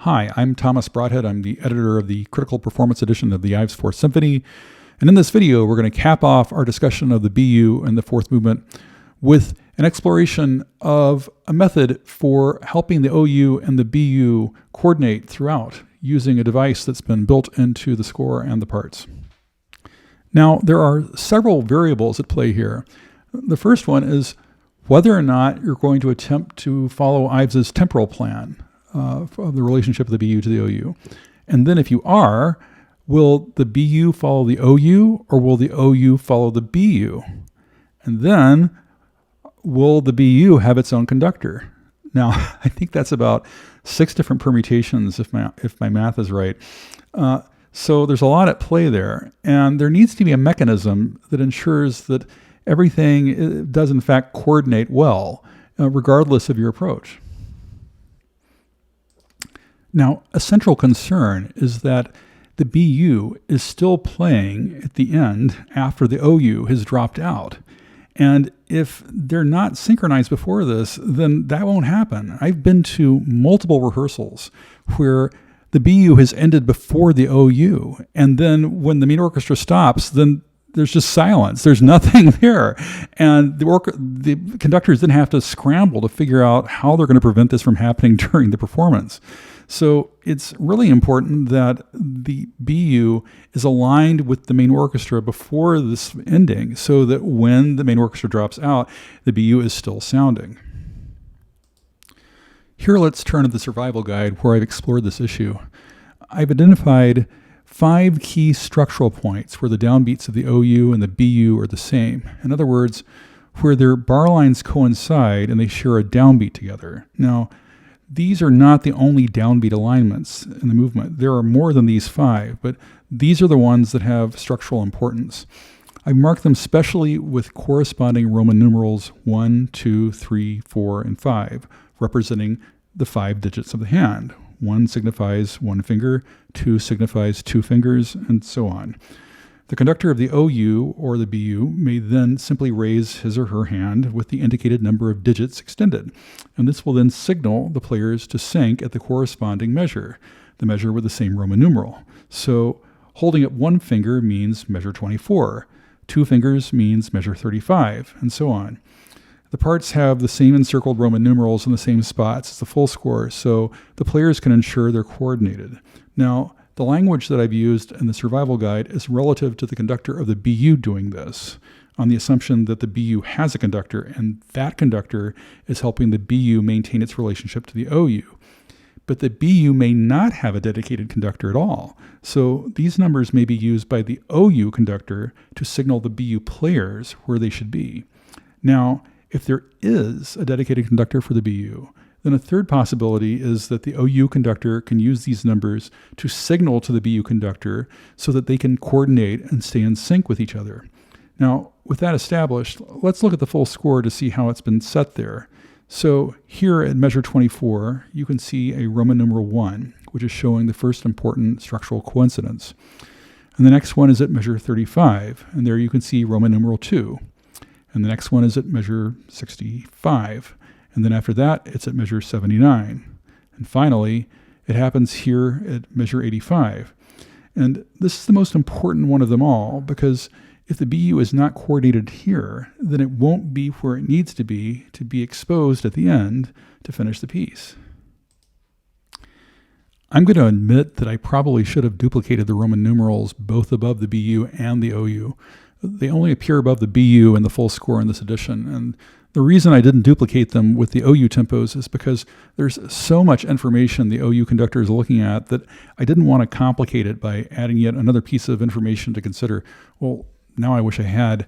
Hi, I'm Thomas Broadhead. I'm the editor of the Critical Performance Edition of the Ives Fourth Symphony. And in this video, we're going to cap off our discussion of the BU and the fourth movement with an exploration of a method for helping the OU and the BU coordinate throughout using a device that's been built into the score and the parts. Now, there are several variables at play here. The first one is whether or not you're going to attempt to follow Ives's temporal plan of the relationship of the BU to the OU. And then if you are, will the BU follow the OU or will the OU follow the BU? And then will the BU have its own conductor? Now, I think that's about 6 different permutations if my math is right. So there's a lot at play there. And there needs to be a mechanism that ensures that everything does in fact coordinate well, regardless of your approach. Now, a central concern is that the BU is still playing at the end after the OU has dropped out. And if they're not synchronized before this, then that won't happen. I've been to multiple rehearsals where the BU has ended before the OU. And then when the main orchestra stops, then there's just silence. There's nothing there. And the conductors then have to scramble to figure out how they're going to prevent this from happening during the performance. So it's really important that the BU is aligned with the main orchestra before this ending so that when the main orchestra drops out, the BU is still sounding. Here, let's turn to the survival guide where I've explored this issue. I've identified 5 key structural points where the downbeats of the OU and the BU are the same. In other words, where their bar lines coincide and they share a downbeat together. Now, these are not the only downbeat alignments in the movement. There are more than these 5, but these are the ones that have structural importance. I've marked them specially with corresponding Roman numerals 1, 2, 3, 4, and 5, representing the 5 digits of the hand. 1 signifies 1 finger, 2 signifies 2 fingers, and so on. The conductor of the OU or the BU may then simply raise his or her hand with the indicated number of digits extended, and this will then signal the players to sync at the corresponding measure, the measure with the same Roman numeral. So holding up 1 finger means measure 24, 2 fingers means measure 35, and so on. The parts have the same encircled Roman numerals in the same spots as the full score, so the players can ensure they're coordinated. Now, the language that I've used in the survival guide is relative to the conductor of the BU doing this, on the assumption that the BU has a conductor, and that conductor is helping the BU maintain its relationship to the OU. But the BU may not have a dedicated conductor at all, so these numbers may be used by the OU conductor to signal the BU players where they should be. Now, if there is a dedicated conductor for the BU, then a third possibility is that the OU conductor can use these numbers to signal to the BU conductor so that they can coordinate and stay in sync with each other. Now, with that established, let's look at the full score to see how it's been set there. So here at measure 24, you can see a Roman numeral 1, which is showing the first important structural coincidence. And the next one is at measure 35, and there you can see Roman numeral 2. And the next one is at measure 65. And then after that, it's at measure 79. And finally, it happens here at measure 85. And this is the most important one of them all, because if the BU is not coordinated here, then it won't be where it needs to be exposed at the end to finish the piece. I'm going to admit that I probably should have duplicated the Roman numerals both above the BU and the OU. They only appear above the BU in the full score in this edition, and the reason I didn't duplicate them with the OU tempos is because there's so much information the OU conductor is looking at that I didn't want to complicate it by adding yet another piece of information to consider. Well, now I wish I had.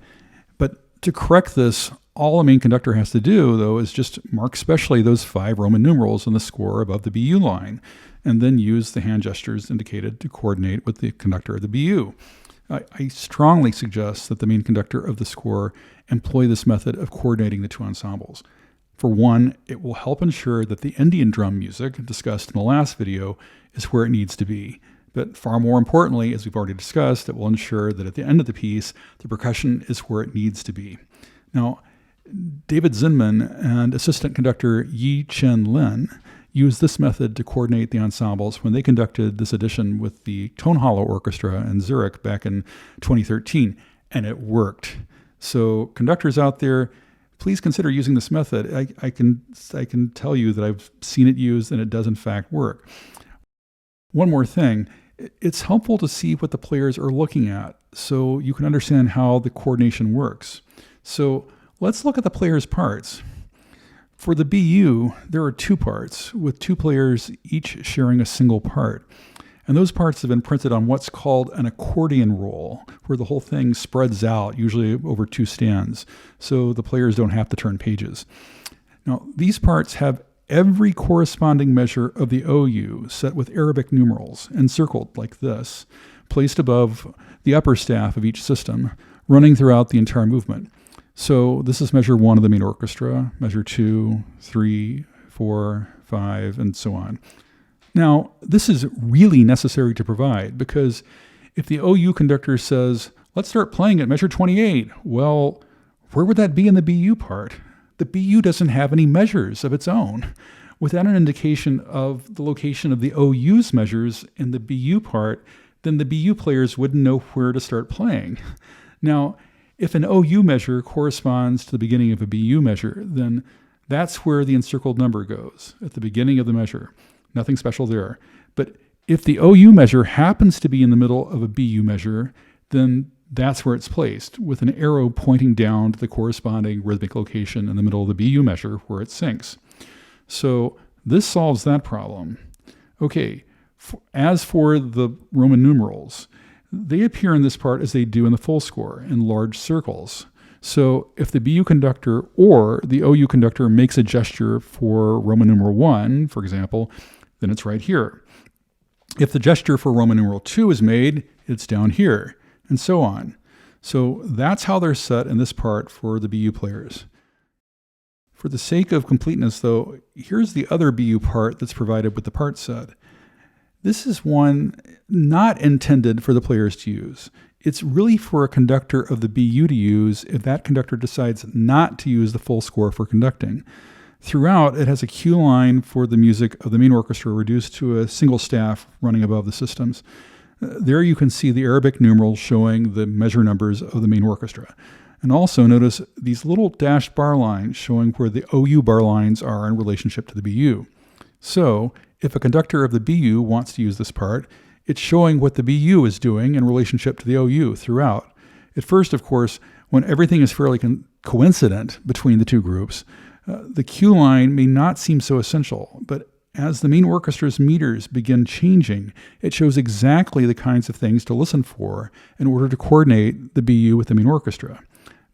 But to correct this, all a main conductor has to do, though, is just mark specially those 5 Roman numerals in the score above the BU line, and then use the hand gestures indicated to coordinate with the conductor of the BU. I strongly suggest that the main conductor of the score employ this method of coordinating the 2 ensembles. For one, it will help ensure that the Indian drum music discussed in the last video is where it needs to be. But far more importantly, as we've already discussed, it will ensure that at the end of the piece, the percussion is where it needs to be. Now, David Zinman and assistant conductor Yi Chen Lin used this method to coordinate the ensembles when they conducted this edition with the Tonhalle Orchestra in Zurich back in 2013, and it worked. So conductors out there, please consider using this method. I can tell you that I've seen it used, and it does in fact work. One more thing, it's helpful to see what the players are looking at so you can understand how the coordination works. So let's look at the players' parts. For the BU, there are 2 parts, with 2 players each sharing a single part. And those parts have been printed on what's called an accordion roll, where the whole thing spreads out, usually over 2 stands, so the players don't have to turn pages. Now, these parts have every corresponding measure of the OU set with Arabic numerals, encircled like this, placed above the upper staff of each system, running throughout the entire movement. So this is measure 1 of the main orchestra, measure 2, 3, 4, 5, and so on. Now, this is really necessary to provide because if the OU conductor says, let's start playing at measure 28, well, where would that be in the BU part? The BU doesn't have any measures of its own. Without an indication of the location of the OU's measures in the BU part, then the BU players wouldn't know where to start playing. Now, if an OU measure corresponds to the beginning of a BU measure, then that's where the encircled number goes, at the beginning of the measure. Nothing special there. But if the OU measure happens to be in the middle of a BU measure, then that's where it's placed, with an arrow pointing down to the corresponding rhythmic location in the middle of the BU measure where it syncs. So this solves that problem. Okay, as for the Roman numerals, they appear in this part as they do in the full score, in large circles. So if the BU conductor or the OU conductor makes a gesture for Roman numeral 1, for example, then it's right here. If the gesture for Roman numeral 2 is made, it's down here, and so on. So that's how they're set in this part for the BU players. For the sake of completeness, though, here's the other BU part that's provided with the part set. This is one not intended for the players to use. It's really for a conductor of the BU to use if that conductor decides not to use the full score for conducting. Throughout, it has a cue line for the music of the main orchestra reduced to a single staff running above the systems. There you can see the Arabic numerals showing the measure numbers of the main orchestra. And also notice these little dashed bar lines showing where the OU bar lines are in relationship to the BU. So, if a conductor of the BU wants to use this part, it's showing what the BU is doing in relationship to the OU throughout. At first, of course, when everything is fairly coincident between the 2 groups, the cue line may not seem so essential, but as the main orchestra's meters begin changing, it shows exactly the kinds of things to listen for in order to coordinate the BU with the main orchestra.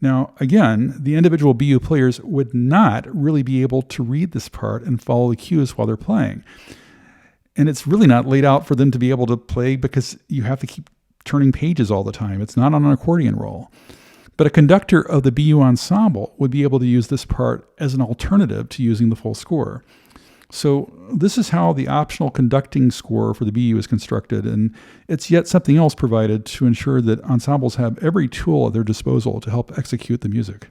Now, again, the individual BU players would not really be able to read this part and follow the cues while they're playing. And it's really not laid out for them to be able to play because you have to keep turning pages all the time. It's not on an accordion roll. But a conductor of the BU ensemble would be able to use this part as an alternative to using the full score. So this is how the optional conducting score for the BU is constructed, and it's yet something else provided to ensure that ensembles have every tool at their disposal to help execute the music.